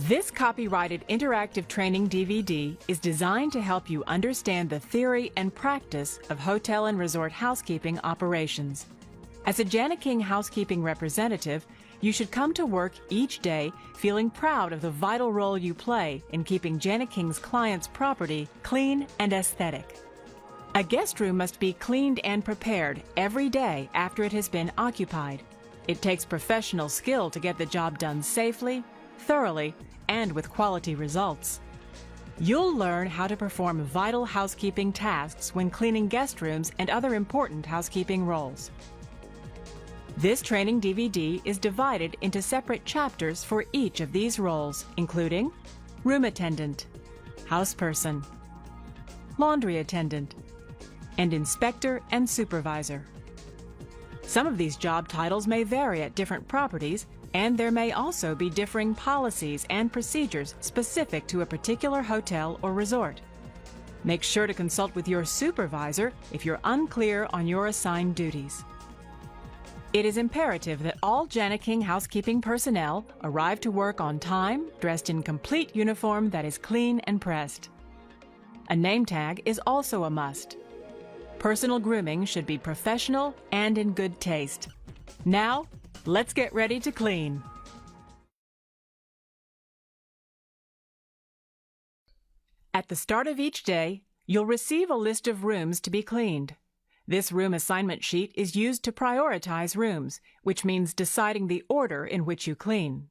This copyrighted interactive training DVD is designed to help you understand the theory and practice of hotel and resort housekeeping operations. As a Jana King housekeeping representative, you should come to work each day feeling proud of the vital role you play in keeping Jana King's clients' property clean and aesthetic. A guest room must be cleaned and prepared every day after it has been occupied. It takes professional skill to get the job done safely, thoroughly, and with quality results. You'll learn how to perform vital housekeeping tasks when cleaning guest rooms and other important housekeeping roles. This training DVD is divided into separate chapters for each of these roles, including room attendant, houseperson, laundry attendant, and inspector and supervisor. Some of these job titles may vary at different properties, and there may also be differing policies and procedures specific to a particular hotel or resort. Make sure to consult with your supervisor if you're unclear on your assigned duties. It is imperative that all Jana King housekeeping personnel arrive to work on time, dressed in complete uniform that is clean and pressed. A name tag is also a must. Personal grooming should be professional and in good taste. Now, let's get ready to clean. At the start of each day, you'll receive a list of rooms to be cleaned. This room assignment sheet is used to prioritize rooms, which means deciding the order in which you clean.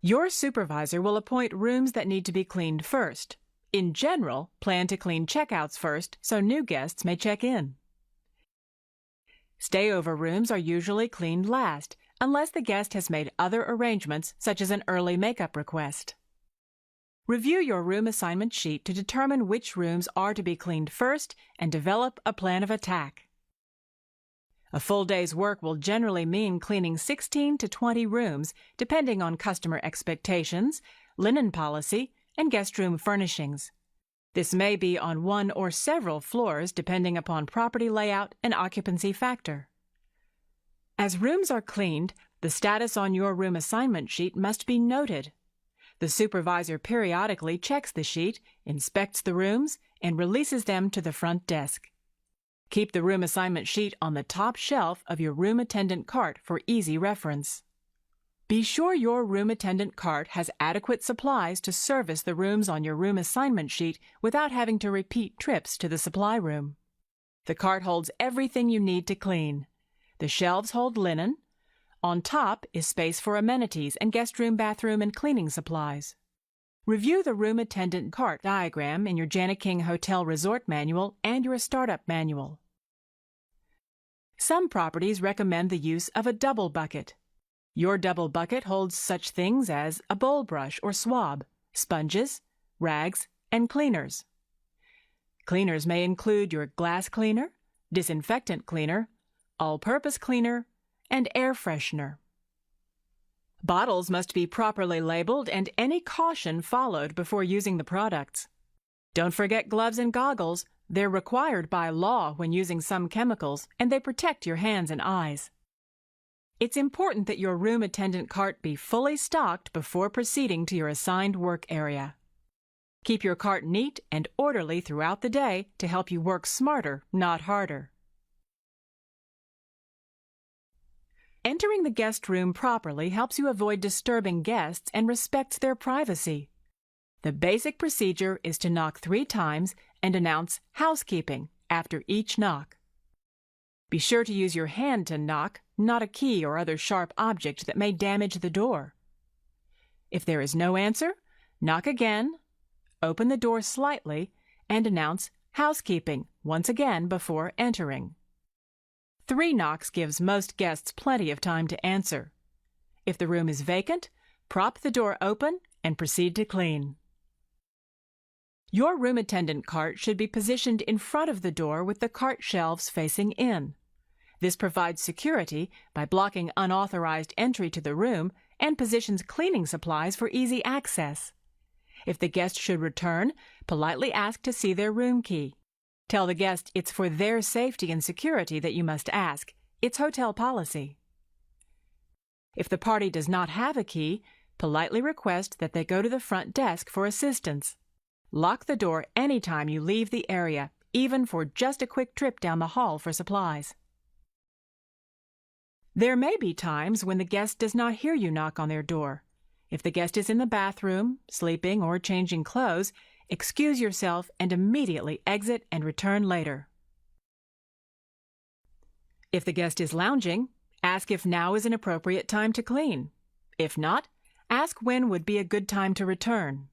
Your supervisor will appoint rooms that need to be cleaned first. In general, plan to clean checkouts first so new guests may check in. Stayover rooms are usually cleaned last, unless the guest has made other arrangements such as an early makeup request. Review your room assignment sheet to determine which rooms are to be cleaned first and develop a plan of attack. A full day's work will generally mean cleaning 16 to 20 rooms, depending on customer expectations, linen policy, and guest room furnishings. This may be on one or several floors depending upon property layout and occupancy factor. As rooms are cleaned, the status on your room assignment sheet must be noted. The supervisor periodically checks the sheet, inspects the rooms, and releases them to the front desk. Keep the room assignment sheet on the top shelf of your room attendant cart for easy reference. Be sure your room attendant cart has adequate supplies to service the rooms on your room assignment sheet without having to repeat trips to the supply room. The cart holds everything you need to clean. The shelves hold linen. On top is space for amenities and guest room, bathroom, and cleaning supplies. Review the room attendant cart diagram in your Jana King Hotel Resort Manual and your Startup Manual. Some properties recommend the use of a double bucket. Your double bucket holds such things as a bowl brush or swab, sponges, rags, and cleaners. Cleaners may include your glass cleaner, disinfectant cleaner, all-purpose cleaner, and air freshener. Bottles must be properly labeled and any caution followed before using the products. Don't forget gloves and goggles. They're required by law when using some chemicals, and they protect your hands and eyes. It's important that your room attendant cart be fully stocked before proceeding to your assigned work area. Keep your cart neat and orderly throughout the day to help you work smarter, not harder. Entering the guest room properly helps you avoid disturbing guests and respects their privacy. The basic procedure is to knock 3 times and announce "Housekeeping" after each knock. Be sure to use your hand to knock, not a key or other sharp object that may damage the door. If there is no answer, knock again, open the door slightly, and announce "Housekeeping" once again before entering. 3 knocks gives most guests plenty of time to answer. If the room is vacant, prop the door open and proceed to clean. Your room attendant cart should be positioned in front of the door with the cart shelves facing in. This provides security by blocking unauthorized entry to the room and positions cleaning supplies for easy access. If the guest should return, politely ask to see their room key. Tell the guest it's for their safety and security that you must ask. It's hotel policy. If the party does not have a key, politely request that they go to the front desk for assistance. Lock the door anytime you leave the area, even for just a quick trip down the hall for supplies. There may be times when the guest does not hear you knock on their door. If the guest is in the bathroom, sleeping, or changing clothes, excuse yourself and immediately exit and return later. If the guest is lounging, ask if now is an appropriate time to clean. If not, ask when would be a good time to return.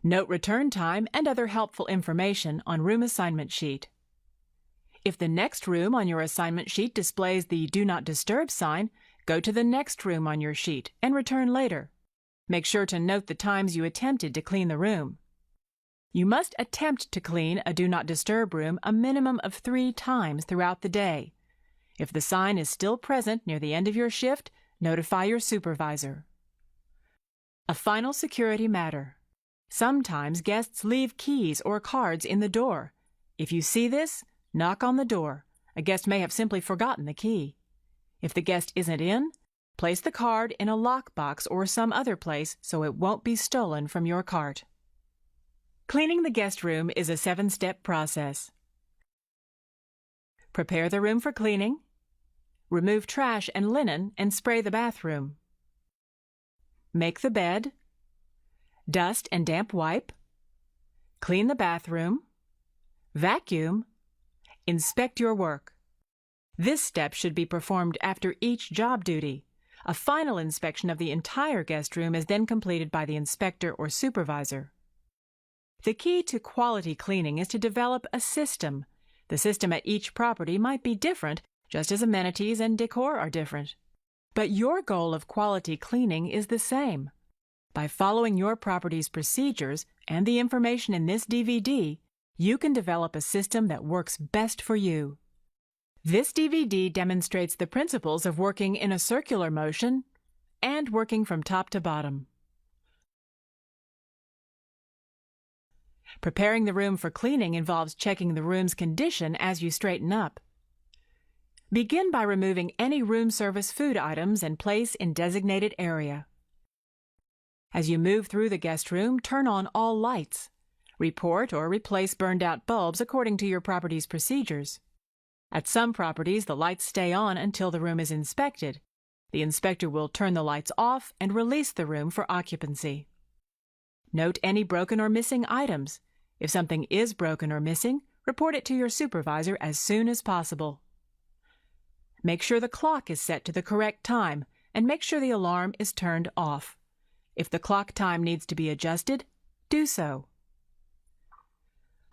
Note return time and other helpful information on room assignment sheet. If the next room on your assignment sheet displays the Do Not Disturb sign, go to the next room on your sheet and return later. Make sure to note the times you attempted to clean the room. You must attempt to clean a Do Not Disturb room a minimum of 3 times throughout the day. If the sign is still present near the end of your shift, notify your supervisor. A final security matter. Sometimes guests leave keys or cards in the door. If you see this, knock on the door. A guest may have simply forgotten the key. If the guest isn't in, place the card in a lockbox or some other place so it won't be stolen from your cart. Cleaning the guest room is a 7-step process. Prepare the room for cleaning. Remove trash and linen and spray the bathroom. Make the bed. Dust and damp wipe. Clean the bathroom. Vacuum. Inspect your work. This step should be performed after each job duty. A final inspection of the entire guest room is then completed by the inspector or supervisor. The key to quality cleaning is to develop a system. The system at each property might be different, just as amenities and decor are different. But your goal of quality cleaning is the same. By following your property's procedures and the information in this DVD, you can develop a system that works best for you. This DVD demonstrates the principles of working in a circular motion and working from top to bottom. Preparing the room for cleaning involves checking the room's condition as you straighten up. Begin by removing any room service food items and place in designated area. As you move through the guest room, turn on all lights. Report or replace burned-out bulbs according to your property's procedures. At some properties, the lights stay on until the room is inspected. The inspector will turn the lights off and release the room for occupancy. Note any broken or missing items. If something is broken or missing, report it to your supervisor as soon as possible. Make sure the clock is set to the correct time and make sure the alarm is turned off. If the clock time needs to be adjusted, do so.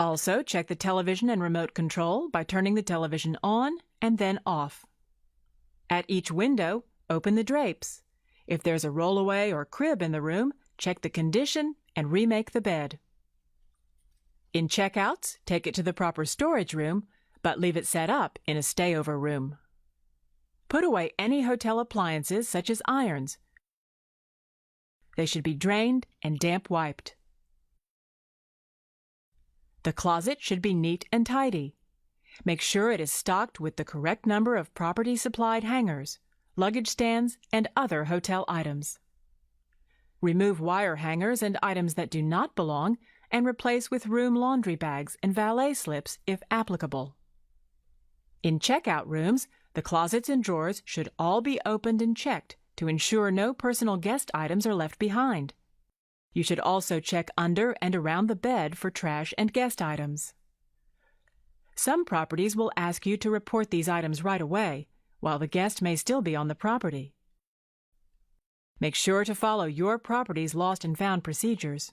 Also, check the television and remote control by turning the television on and then off. At each window, open the drapes. If there's a rollaway or crib in the room, check the condition and remake the bed. In checkouts, take it to the proper storage room, but leave it set up in a stayover room. Put away any hotel appliances such as irons. They should be drained and damp wiped. The closet should be neat and tidy. Make sure it is stocked with the correct number of property-supplied hangers, luggage stands, and other hotel items. Remove wire hangers and items that do not belong and replace with room laundry bags and valet slips if applicable. In checkout rooms, the closets and drawers should all be opened and checked to ensure no personal guest items are left behind. You should also check under and around the bed for trash and guest items. Some properties will ask you to report these items right away, while the guest may still be on the property. Make sure to follow your property's lost and found procedures.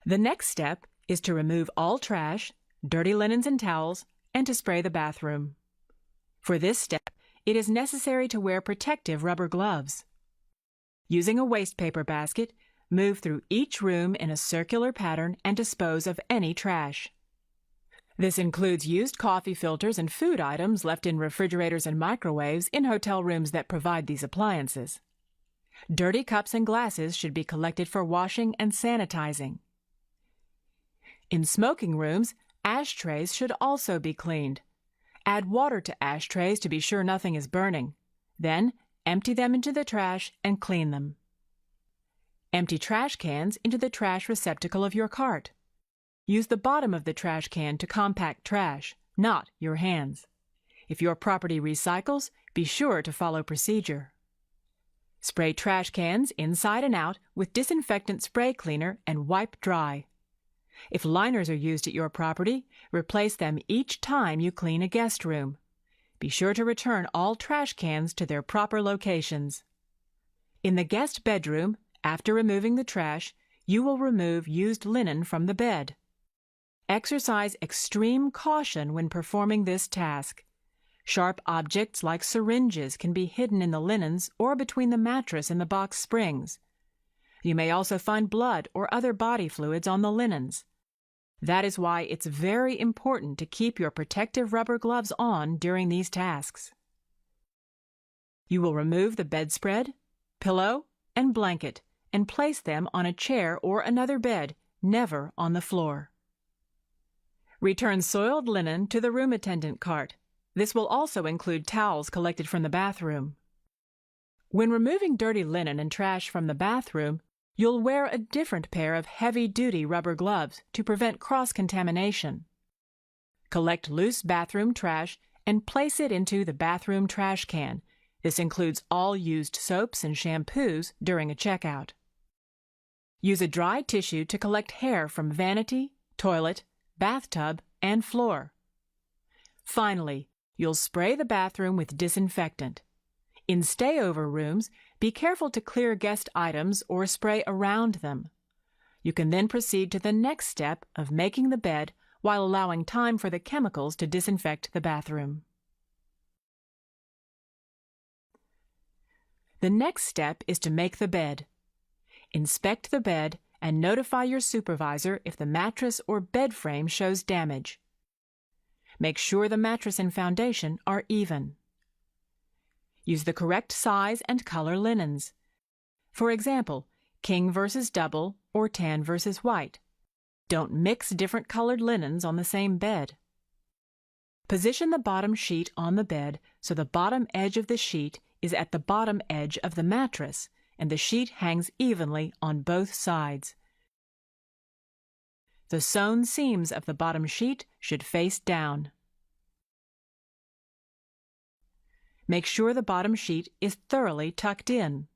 The next step is to remove all trash, dirty linens and towels, and to spray the bathroom. For this step, it is necessary to wear protective rubber gloves. Using a waste paper basket, move through each room in a circular pattern and dispose of any trash. This includes used coffee filters and food items left in refrigerators and microwaves in hotel rooms that provide these appliances. Dirty cups and glasses should be collected for washing and sanitizing. In smoking rooms, ashtrays should also be cleaned. Add water to ashtrays to be sure nothing is burning. Then, empty them into the trash and clean them. Empty trash cans into the trash receptacle of your cart. Use the bottom of the trash can to compact trash, not your hands. If your property recycles, be sure to follow procedure. Spray trash cans inside and out with disinfectant spray cleaner and wipe dry. If liners are used at your property, replace them each time you clean a guest room. Be sure to return all trash cans to their proper locations. In the guest bedroom, after removing the trash, you will remove used linen from the bed. Exercise extreme caution when performing this task. Sharp objects like syringes can be hidden in the linens or between the mattress and the box springs. You may also find blood or other body fluids on the linens. That is why it's very important to keep your protective rubber gloves on during these tasks. You will remove the bedspread, pillow, and blanket and place them on a chair or another bed, never on the floor. Return soiled linen to the room attendant cart. This will also include towels collected from the bathroom. When removing dirty linen and trash from the bathroom, you'll wear a different pair of heavy-duty rubber gloves to prevent cross-contamination. Collect loose bathroom trash and place it into the bathroom trash can. This includes all used soaps and shampoos during a checkout. Use a dry tissue to collect hair from vanity, toilet, bathtub, and floor. Finally, you'll spray the bathroom with disinfectant. In stayover rooms, be careful to clear guest items or spray around them. You can then proceed to the next step of making the bed while allowing time for the chemicals to disinfect the bathroom. The next step is to make the bed. Inspect the bed and notify your supervisor if the mattress or bed frame shows damage. Make sure the mattress and foundation are even. Use the correct size and color linens. For example, king versus double or tan versus white. Don't mix different colored linens on the same bed. Position the bottom sheet on the bed so the bottom edge of the sheet is at the bottom edge of the mattress and the sheet hangs evenly on both sides. The sewn seams of the bottom sheet should face down. Make sure the bottom sheet is thoroughly tucked in.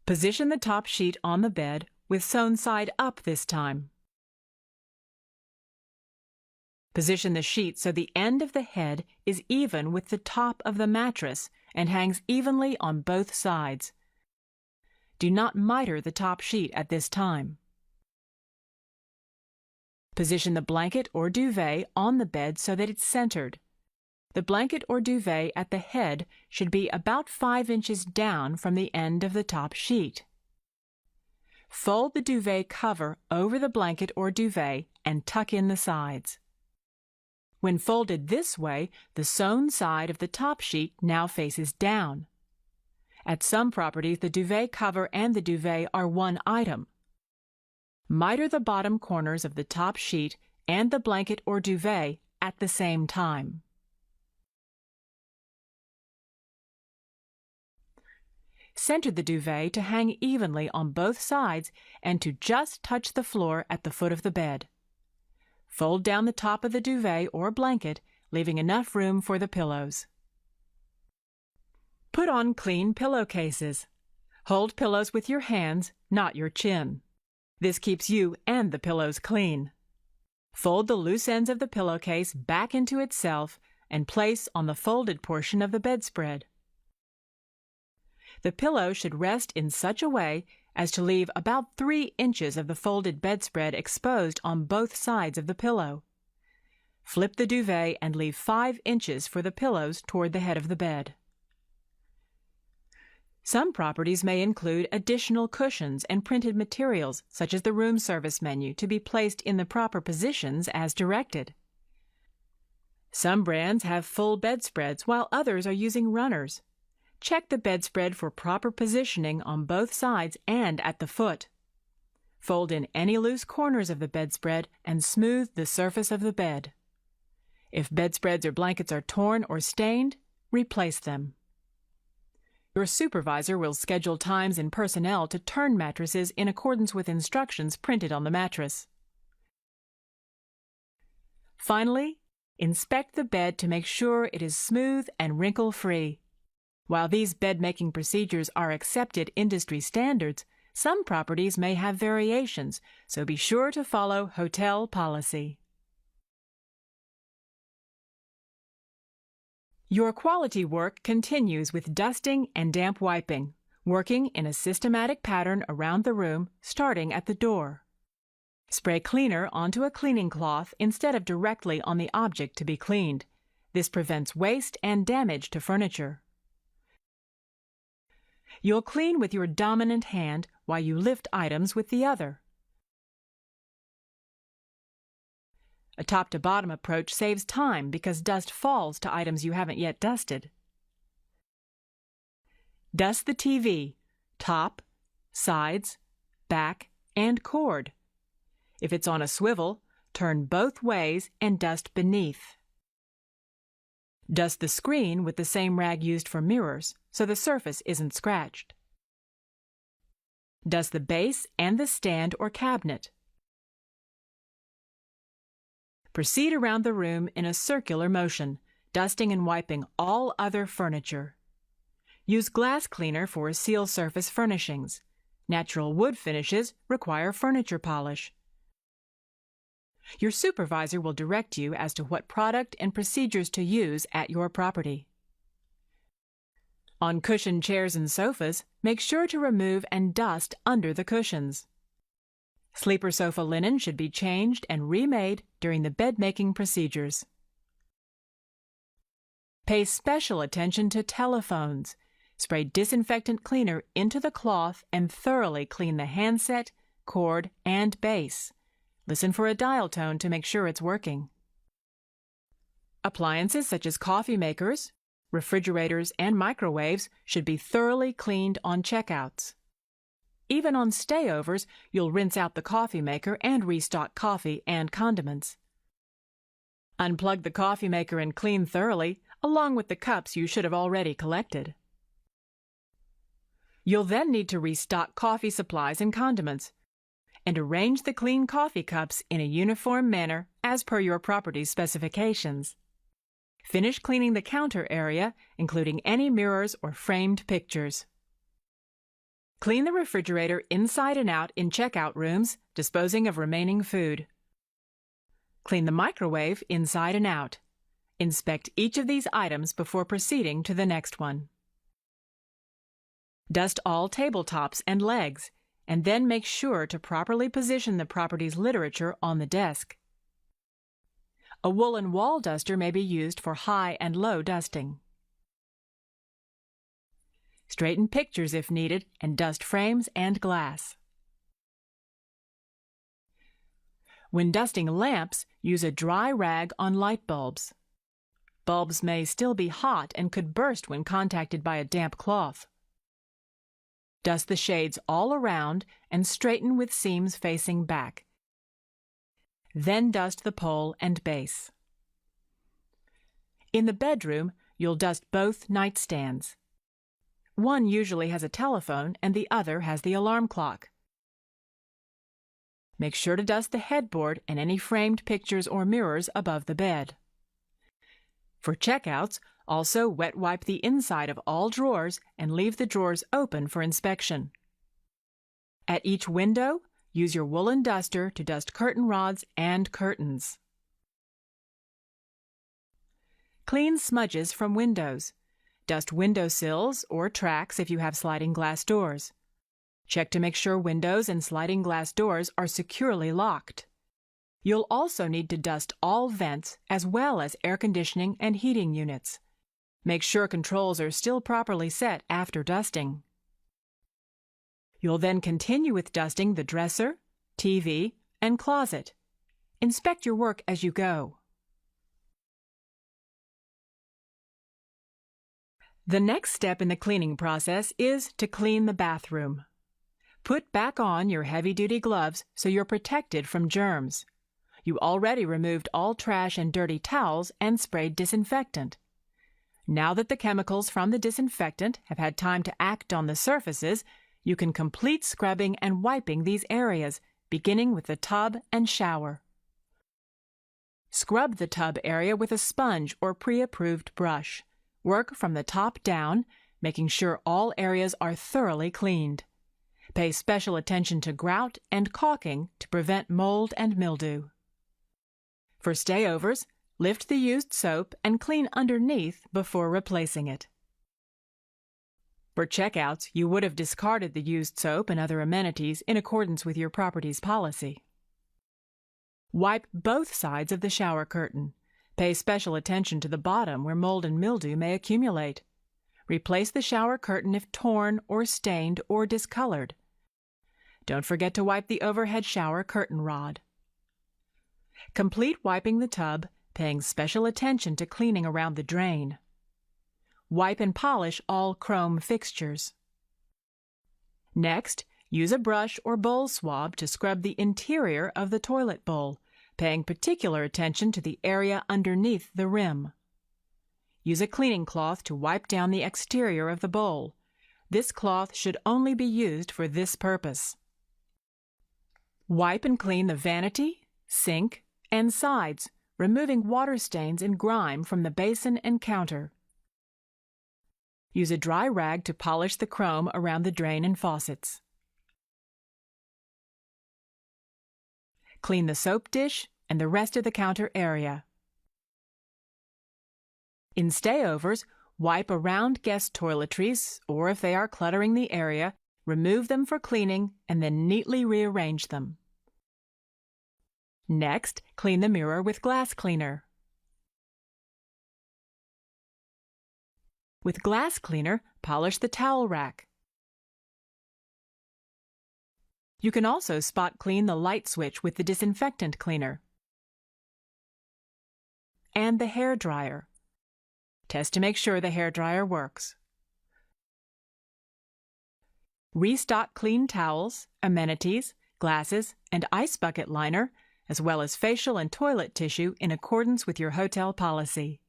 Position the top sheet on the bed with sewn side up this time. Position the sheet so the end of the head is even with the top of the mattress and hangs evenly on both sides. Do not miter the top sheet at this time. Position the blanket or duvet on the bed so that it's centered. The blanket or duvet at the head should be about 5 inches down from the end of the top sheet. Fold the duvet cover over the blanket or duvet and tuck in the sides. When folded this way, the sewn side of the top sheet now faces down. At some properties, the duvet cover and the duvet are one item. Miter the bottom corners of the top sheet and the blanket or duvet at the same time. Center the duvet to hang evenly on both sides and to just touch the floor at the foot of the bed. Fold down the top of the duvet or blanket, leaving enough room for the pillows. Put on clean pillowcases. Hold pillows with your hands, not your chin. This keeps you and the pillows clean. Fold the loose ends of the pillowcase back into itself and place on the folded portion of the bedspread. The pillow should rest in such a way as to leave about 3 inches of the folded bedspread exposed on both sides of the pillow. Flip the duvet and leave 5 inches for the pillows toward the head of the bed. Some properties may include additional cushions and printed materials, such as the room service menu, to be placed in the proper positions as directed. Some brands have full bedspreads, while others are using runners. Check the bedspread for proper positioning on both sides and at the foot. Fold in any loose corners of the bedspread and smooth the surface of the bed. If bedspreads or blankets are torn or stained, replace them. Your supervisor will schedule times in personnel to turn mattresses in accordance with instructions printed on the mattress. Finally, inspect the bed to make sure it is smooth and wrinkle-free. While these bed-making procedures are accepted industry standards, some properties may have variations, so be sure to follow hotel policy. Your quality work continues with dusting and damp wiping, working in a systematic pattern around the room, starting at the door. Spray cleaner onto a cleaning cloth instead of directly on the object to be cleaned. This prevents waste and damage to furniture. You'll clean with your dominant hand while you lift items with the other. A top-to-bottom approach saves time because dust falls to items you haven't yet dusted. Dust the TV, top, sides, back, and cord. If it's on a swivel, turn both ways and dust beneath. Dust the screen with the same rag used for mirrors, so the surface isn't scratched. Dust the base and the stand or cabinet. Proceed around the room in a circular motion, dusting and wiping all other furniture. Use glass cleaner for seal surface furnishings. Natural wood finishes require furniture polish. Your supervisor will direct you as to what product and procedures to use at your property. On cushioned chairs and sofas, make sure to remove and dust under the cushions. Sleeper sofa linen should be changed and remade during the bed-making procedures. Pay special attention to telephones. Spray disinfectant cleaner into the cloth and thoroughly clean the handset, cord, and base. Listen for a dial tone to make sure it's working. Appliances such as coffee makers, refrigerators, and microwaves should be thoroughly cleaned on checkouts. Even on stayovers, you'll rinse out the coffee maker and restock coffee and condiments. Unplug the coffee maker and clean thoroughly, along with the cups you should have already collected. You'll then need to restock coffee supplies and condiments, and arrange the clean coffee cups in a uniform manner as per your property's specifications. Finish cleaning the counter area, including any mirrors or framed pictures. Clean the refrigerator inside and out in checkout rooms, disposing of remaining food. Clean the microwave inside and out. Inspect each of these items before proceeding to the next one. Dust all tabletops and legs, and then make sure to properly position the property's literature on the desk. A woolen wall duster may be used for high and low dusting. Straighten pictures if needed and dust frames and glass. When dusting lamps, use a dry rag on light bulbs. Bulbs may still be hot and could burst when contacted by a damp cloth. Dust the shades all around and straighten with seams facing back. Then dust the pole and base. In the bedroom, you'll dust both nightstands. One usually has a telephone and the other has the alarm clock. Make sure to dust the headboard and any framed pictures or mirrors above the bed. For checkouts, also wet wipe the inside of all drawers and leave the drawers open for inspection. At each window, use your woolen duster to dust curtain rods and curtains. Clean smudges from windows. Dust window sills or tracks if you have sliding glass doors. Check to make sure windows and sliding glass doors are securely locked. You'll also need to dust all vents as well as air conditioning and heating units. Make sure controls are still properly set after dusting. You'll then continue with dusting the dresser, TV, and closet. Inspect your work as you go. The next step in the cleaning process is to clean the bathroom. Put back on your heavy-duty gloves so you're protected from germs. You already removed all trash and dirty towels and sprayed disinfectant. Now that the chemicals from the disinfectant have had time to act on the surfaces, you can complete scrubbing and wiping these areas, beginning with the tub and shower. Scrub the tub area with a sponge or pre-approved brush. Work from the top down, making sure all areas are thoroughly cleaned. Pay special attention to grout and caulking to prevent mold and mildew. For stayovers, lift the used soap and clean underneath before replacing it. For checkouts, you would have discarded the used soap and other amenities in accordance with your property's policy. Wipe both sides of the shower curtain. Pay special attention to the bottom where mold and mildew may accumulate. Replace the shower curtain if torn or stained or discolored. Don't forget to wipe the overhead shower curtain rod. Complete wiping the tub, paying special attention to cleaning around the drain. Wipe and polish all chrome fixtures. Next, use a brush or bowl swab to scrub the interior of the toilet bowl, paying particular attention to the area underneath the rim. Use a cleaning cloth to wipe down the exterior of the bowl. This cloth should only be used for this purpose. Wipe and clean the vanity, sink, and sides, removing water stains and grime from the basin and counter. Use a dry rag to polish the chrome around the drain and faucets. Clean the soap dish and the rest of the counter area. In stayovers, wipe around guest toiletries, or if they are cluttering the area, remove them for cleaning and then neatly rearrange them. Next, clean the mirror with glass cleaner. With glass cleaner, polish the towel rack. You can also spot clean the light switch with the disinfectant cleaner. And the hair dryer. Test to make sure the hair dryer works. Restock clean towels, amenities, glasses, and ice bucket liner, as well as facial and toilet tissue in accordance with your hotel policy.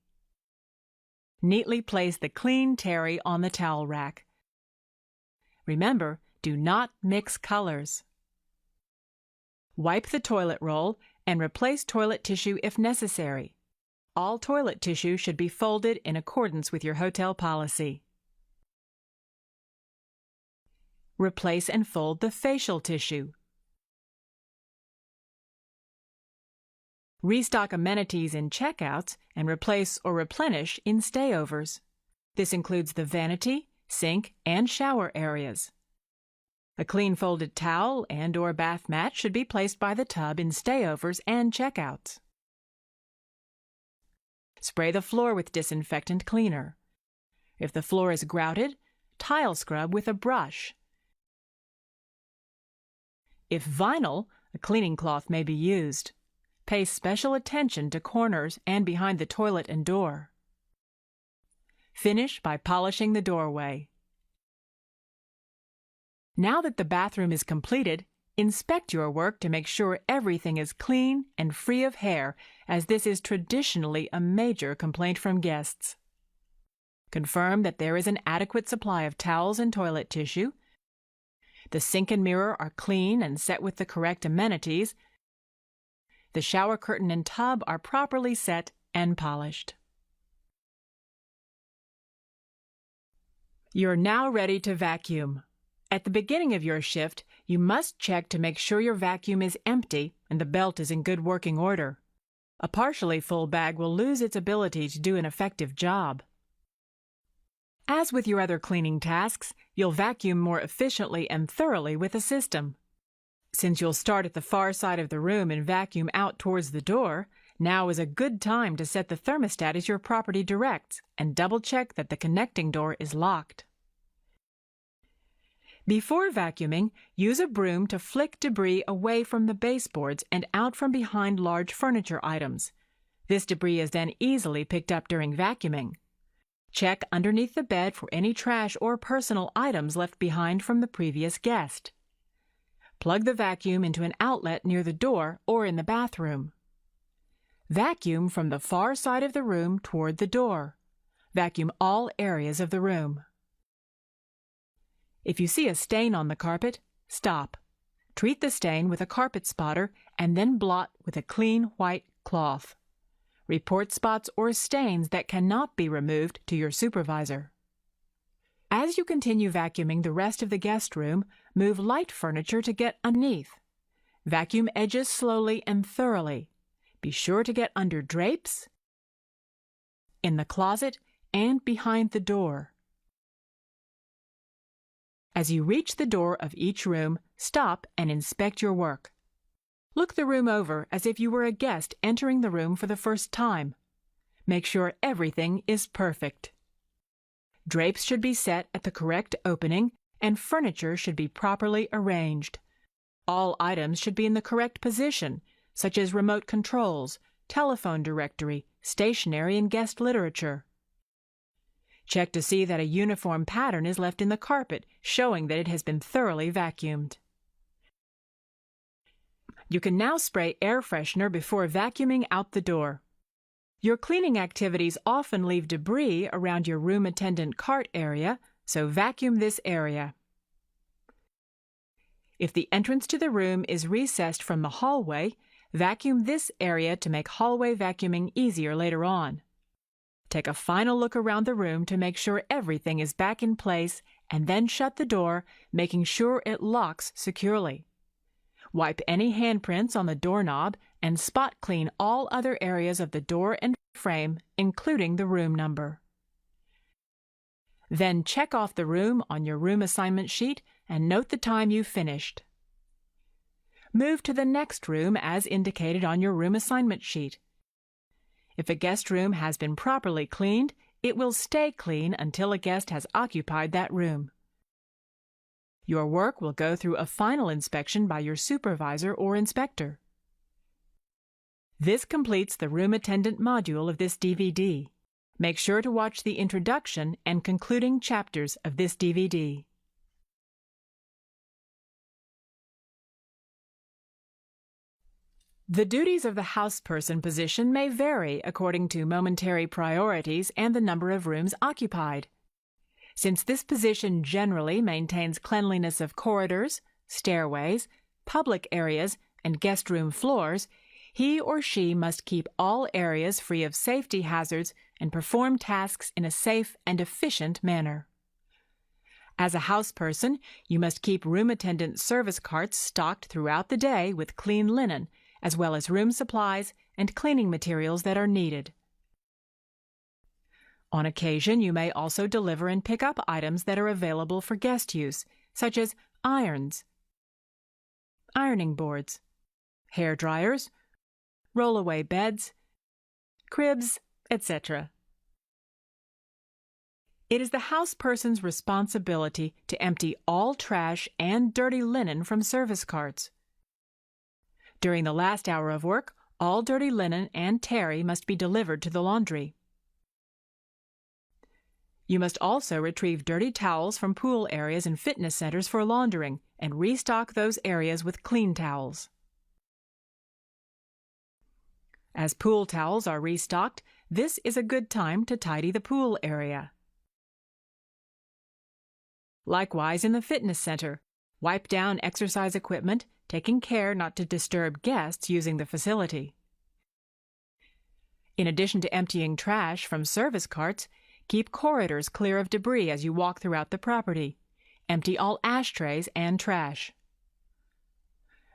Neatly place the clean terry on the towel rack. Remember, do not mix colors. Wipe the toilet roll and replace toilet tissue if necessary. All toilet tissue should be folded in accordance with your hotel policy. Replace and fold the facial tissue. Restock amenities in checkouts and replace or replenish in stayovers. This includes the vanity, sink, and shower areas. A clean folded towel and/or bath mat should be placed by the tub in stayovers and checkouts. Spray the floor with disinfectant cleaner. If the floor is grouted, tile scrub with a brush. If vinyl, a cleaning cloth may be used. Pay special attention to corners and behind the toilet and door. Finish by polishing the doorway. Now that the bathroom is completed, inspect your work to make sure everything is clean and free of hair, as this is traditionally a major complaint from guests. Confirm that there is an adequate supply of towels and toilet tissue. The sink and mirror are clean and set with the correct amenities. The shower curtain and tub are properly set and polished. You're now ready to vacuum. At the beginning of your shift, you must check to make sure your vacuum is empty and the belt is in good working order. A partially full bag will lose its ability to do an effective job. As with your other cleaning tasks, you'll vacuum more efficiently and thoroughly with a system. Since you'll start at the far side of the room and vacuum out towards the door, now is a good time to set the thermostat as your property directs and double-check that the connecting door is locked. Before vacuuming, use a broom to flick debris away from the baseboards and out from behind large furniture items. This debris is then easily picked up during vacuuming. Check underneath the bed for any trash or personal items left behind from the previous guest. Plug the vacuum into an outlet near the door or in the bathroom. Vacuum from the far side of the room toward the door. Vacuum all areas of the room. If you see a stain on the carpet, stop. Treat the stain with a carpet spotter and then blot with a clean white cloth. Report spots or stains that cannot be removed to your supervisor. As you continue vacuuming the rest of the guest room, move light furniture to get underneath. Vacuum edges slowly and thoroughly. Be sure to get under drapes, in the closet, and behind the door. As you reach the door of each room, stop and inspect your work. Look the room over as if you were a guest entering the room for the first time. Make sure everything is perfect. Drapes should be set at the correct opening, and furniture should be properly arranged. All items should be in the correct position, such as remote controls, telephone directory, stationery, and guest literature. Check to see that a uniform pattern is left in the carpet, showing that it has been thoroughly vacuumed. You can now spray air freshener before vacuuming out the door. Your cleaning activities often leave debris around your room attendant cart area, so vacuum this area. If the entrance to the room is recessed from the hallway, vacuum this area to make hallway vacuuming easier later on. Take a final look around the room to make sure everything is back in place, and then shut the door, making sure it locks securely. Wipe any handprints on the doorknob and spot clean all other areas of the door and frame, including the room number. Then check off the room on your room assignment sheet and note the time you finished. Move to the next room as indicated on your room assignment sheet. If a guest room has been properly cleaned, it will stay clean until a guest has occupied that room. Your work will go through a final inspection by your supervisor or inspector. This completes the room attendant module of this DVD. Make sure to watch the introduction and concluding chapters of this DVD. The duties of the houseperson position may vary according to momentary priorities and the number of rooms occupied. Since this position generally maintains cleanliness of corridors, stairways, public areas, and guest room floors, he or she must keep all areas free of safety hazards and perform tasks in a safe and efficient manner. As a houseperson, you must keep room attendant service carts stocked throughout the day with clean linen, as well as room supplies and cleaning materials that are needed. On occasion, you may also deliver and pick up items that are available for guest use, such as irons, ironing boards, hair dryers, roll-away beds, cribs, etc. It is the houseperson's responsibility to empty all trash and dirty linen from service carts. During the last hour of work, all dirty linen and terry must be delivered to the laundry. You must also retrieve dirty towels from pool areas and fitness centers for laundering and restock those areas with clean towels. As pool towels are restocked, this is a good time to tidy the pool area. Likewise, in the fitness center, wipe down exercise equipment, taking care not to disturb guests using the facility. In addition to emptying trash from service carts, keep corridors clear of debris as you walk throughout the property. Empty all ashtrays and trash.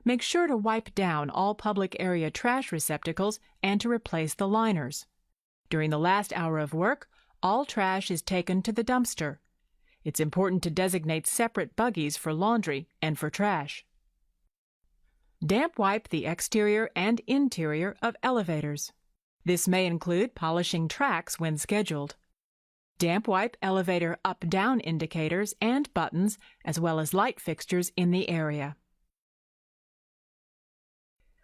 Make sure to wipe down all public area trash receptacles and to replace the liners. During the last hour of work, all trash is taken to the dumpster. It's important to designate separate buggies for laundry and for trash. Damp wipe the exterior and interior of elevators. This may include polishing tracks when scheduled. Damp wipe elevator up-down indicators and buttons, as well as light fixtures in the area.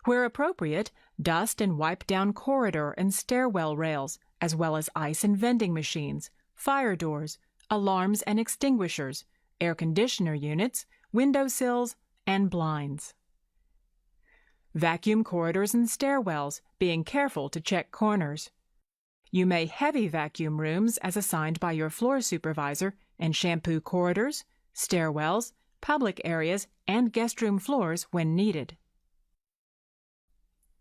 Where appropriate, dust and wipe down corridor and stairwell rails, as well as ice and vending machines, fire doors, alarms and extinguishers, air conditioner units, windowsills, and blinds. Vacuum corridors and stairwells, being careful to check corners. You may heavy vacuum rooms as assigned by your floor supervisor and shampoo corridors, stairwells, public areas, and guest room floors when needed.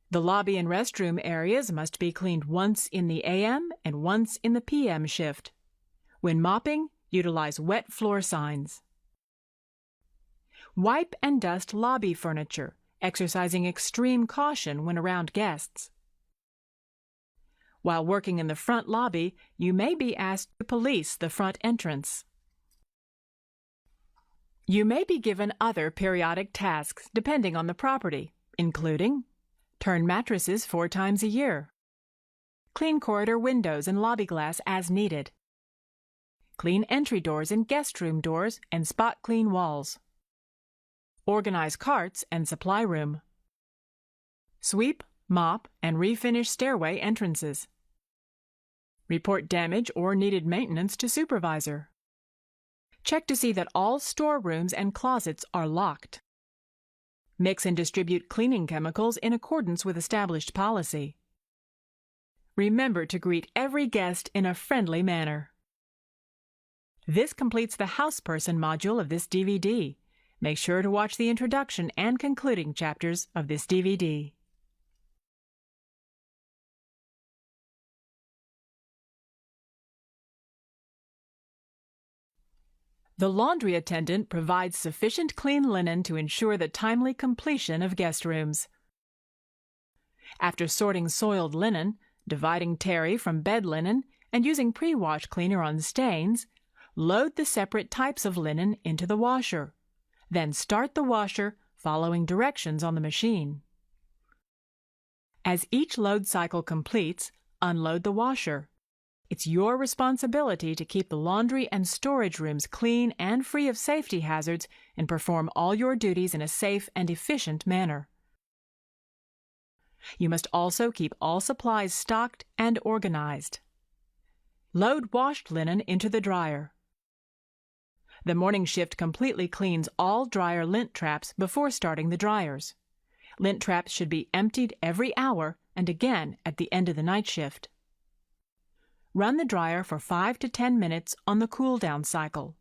The lobby and restroom areas must be cleaned once in the AM and once in the PM shift. When mopping, utilize wet floor signs. Wipe and dust lobby furniture, exercising extreme caution when around guests. While working in the front lobby, you may be asked to police the front entrance. You may be given other periodic tasks depending on the property, including turn mattresses 4 times a year, clean corridor windows and lobby glass as needed, clean entry doors and guest room doors and spot clean walls, organize carts and supply room, sweep, mop, and refinish stairway entrances, report damage or needed maintenance to supervisor. Check to see that all storerooms and closets are locked. Mix and distribute cleaning chemicals in accordance with established policy. Remember to greet every guest in a friendly manner. This completes the Houseperson module of this DVD. Make sure to watch the introduction and concluding chapters of this DVD. The laundry attendant provides sufficient clean linen to ensure the timely completion of guest rooms. After sorting soiled linen, dividing terry from bed linen, and using pre-wash cleaner on stains, load the separate types of linen into the washer. Then start the washer, following directions on the machine. As each load cycle completes, unload the washer. It's your responsibility to keep the laundry and storage rooms clean and free of safety hazards and perform all your duties in a safe and efficient manner. You must also keep all supplies stocked and organized. Load washed linen into the dryer. The morning shift completely cleans all dryer lint traps before starting the dryers. Lint traps should be emptied every hour and again at the end of the night shift. Run the dryer for 5 to 10 minutes on the cool-down cycle.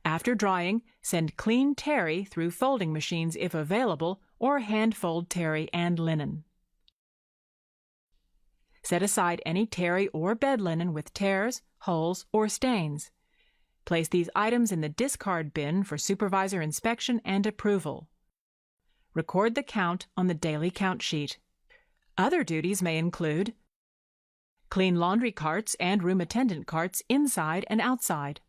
After drying, send clean terry through folding machines if available, or hand-fold terry and linen. Set aside any terry or bed linen with tears, holes, or stains. Place these items in the discard bin for supervisor inspection and approval. Record the count on the daily count sheet. Other duties may include clean laundry carts and room attendant carts inside and outside.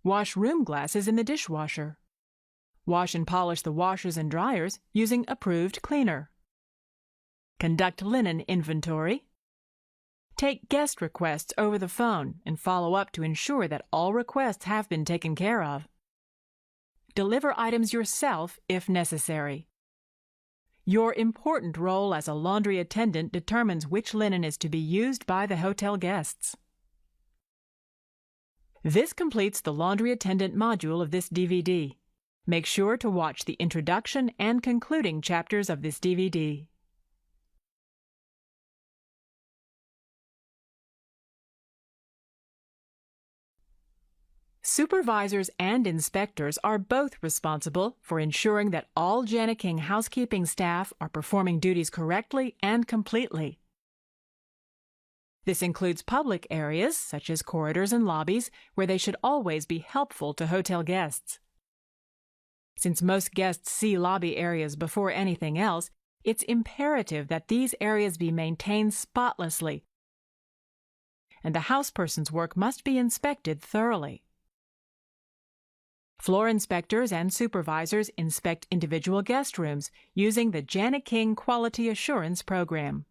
Wash room glasses in the dishwasher. Wash and polish the washers and dryers using approved cleaner. Conduct linen inventory. Take guest requests over the phone and follow up to ensure that all requests have been taken care of. Deliver items yourself if necessary. Your important role as a laundry attendant determines which linen is to be used by the hotel guests. This completes the laundry attendant module of this DVD. Make sure to watch the introduction and concluding chapters of this DVD. Supervisors and inspectors are both responsible for ensuring that all Jana King housekeeping staff are performing duties correctly and completely. This includes public areas, such as corridors and lobbies, where they should always be helpful to hotel guests. Since most guests see lobby areas before anything else, it's imperative that these areas be maintained spotlessly, and the houseperson's work must be inspected thoroughly. Floor inspectors and supervisors inspect individual guest rooms using the Jana King Quality Assurance Program.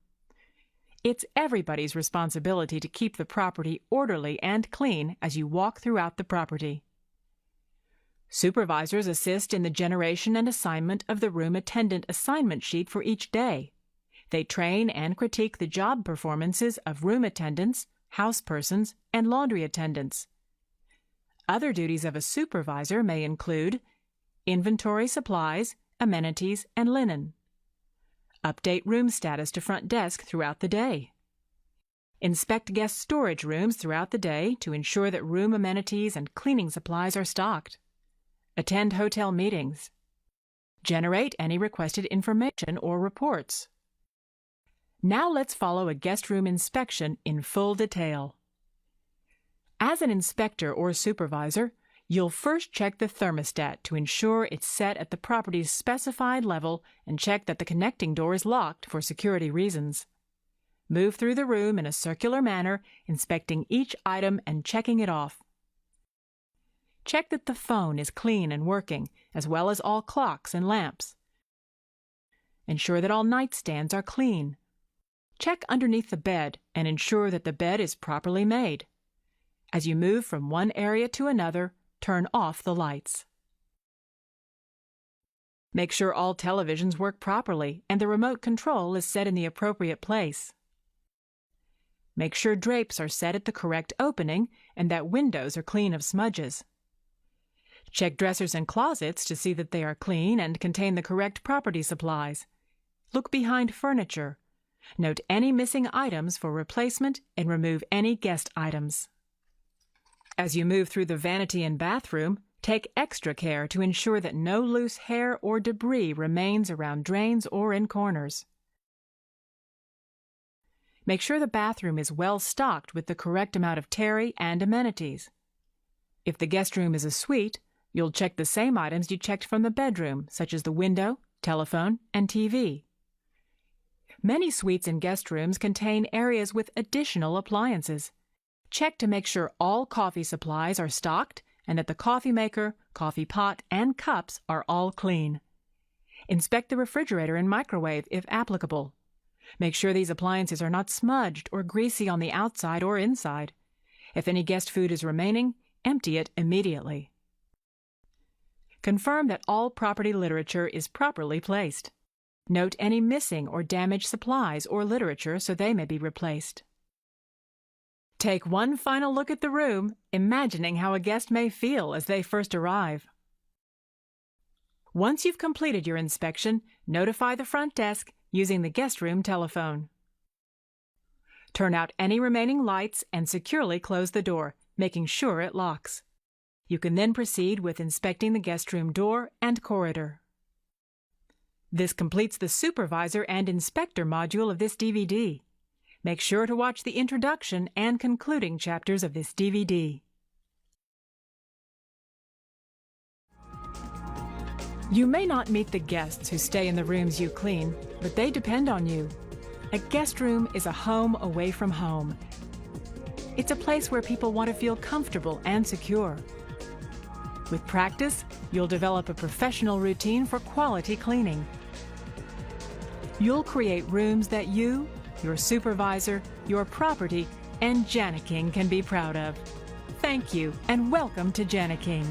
It's everybody's responsibility to keep the property orderly and clean as you walk throughout the property. Supervisors assist in the generation and assignment of the room attendant assignment sheet for each day. They train and critique the job performances of room attendants, housepersons, and laundry attendants. Other duties of a supervisor may include inventory supplies, amenities, and linen. Update room status to front desk throughout the day. Inspect guest storage rooms throughout the day to ensure that room amenities and cleaning supplies are stocked. Attend hotel meetings. Generate any requested information or reports. Now let's follow a guest room inspection in full detail. As an inspector or supervisor, you'll first check the thermostat to ensure it's set at the property's specified level and check that the connecting door is locked for security reasons. Move through the room in a circular manner, inspecting each item and checking it off. Check that the phone is clean and working, as well as all clocks and lamps. Ensure that all nightstands are clean. Check underneath the bed and ensure that the bed is properly made. As you move from one area to another, turn off the lights. Make sure all televisions work properly and the remote control is set in the appropriate place. Make sure drapes are set at the correct opening and that windows are clean of smudges. Check dressers and closets to see that they are clean and contain the correct property supplies. Look behind furniture. Note any missing items for replacement and remove any guest items. As you move through the vanity and bathroom, take extra care to ensure that no loose hair or debris remains around drains or in corners. Make sure the bathroom is well stocked with the correct amount of terry and amenities. If the guest room is a suite, you'll check the same items you checked from the bedroom, such as the window, telephone, and TV. Many suites and guest rooms contain areas with additional appliances. Check to make sure all coffee supplies are stocked and that the coffee maker, coffee pot, and cups are all clean. Inspect the refrigerator and microwave if applicable. Make sure these appliances are not smudged or greasy on the outside or inside. If any guest food is remaining, empty it immediately. Confirm that all property literature is properly placed. Note any missing or damaged supplies or literature so they may be replaced. Take one final look at the room, imagining how a guest may feel as they first arrive. Once you've completed your inspection, notify the front desk using the guest room telephone. Turn out any remaining lights and securely close the door, making sure it locks. You can then proceed with inspecting the guest room door and corridor. This completes the Supervisor and Inspector module of this DVD. Make sure to watch the introduction and concluding chapters of this DVD. You may not meet the guests who stay in the rooms you clean, but they depend on you. A guest room is a home away from home. It's a place where people want to feel comfortable and secure. With practice, you'll develop a professional routine for quality cleaning. You'll create rooms that you, your supervisor, your property, and Janiking can be proud of. Thank you, and welcome to Janiking.